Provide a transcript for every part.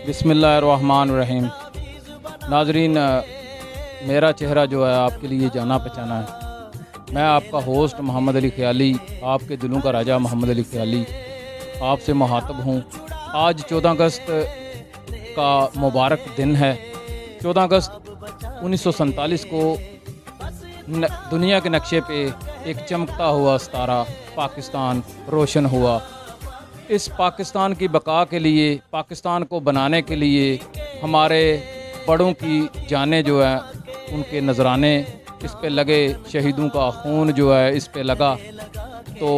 बिस्मिल्लाहिर्रहमानिर्रहीम। नाजरीन, मेरा चेहरा जो है आपके लिए जाना पहचाना है। मैं आपका होस्ट मोहम्मद अली ख़याली, आपके दिलों का राजा मोहम्मद अली ख़याली आपसे मुखातब हूँ। आज 14 अगस्त का मुबारक दिन है। 14 अगस्त 1947 को दुनिया के नक्शे पे एक चमकता हुआ सितारा पाकिस्तान रोशन हुआ। इस पाकिस्तान की बका के लिए, पाकिस्तान को बनाने के लिए हमारे बड़ों की जानें जो है, उनके नजराने इस पे लगे, शहीदों का खून जो है इस पे लगा। तो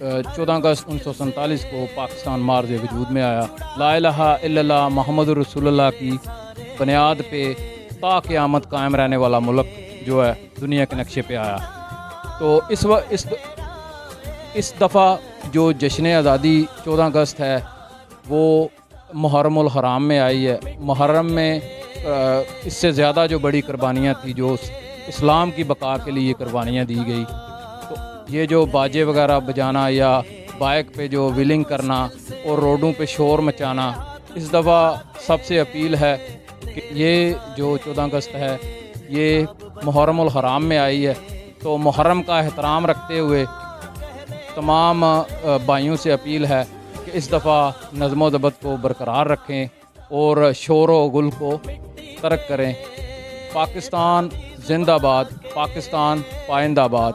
14 अगस्त 1947 को पाकिस्तान मार्ज़ वजूद में आया। ला इलाहा इल्लल्लाह मुहम्मदुर रसूलुल्लाह की बुनियाद पे ता क़यामत कायम रहने वाला मुल्क जो है दुनिया के नक्शे पे आया। तो इस दफ़ा जो जश्न आज़ादी 14 अगस्त है वो मुहर्रमुल हराम में आई है। मुहर्रम में इससे ज़्यादा जो बड़ी कुर्बानियाँ थी, जो इस्लाम की बका के लिए कुर्बानियाँ दी गई, तो ये जो बाजे वगैरह बजाना या बाइक पे जो व्हीलिंग करना और रोडों पे शोर मचाना, इस दफ़ा सबसे अपील है कि ये जो 14 अगस्त है ये मुहर्रमुल हराम में आई है। तो मुहर्रम का एहतराम रखते हुए तमाम भाइयों से अपील है कि इस दफ़ा नज़्म व ज़ब्त को बरकरार रखें और शोर व गुल को तर्क करें। पाकिस्तान जिंदाबाद, पाकिस्तान पाइंदाबाद।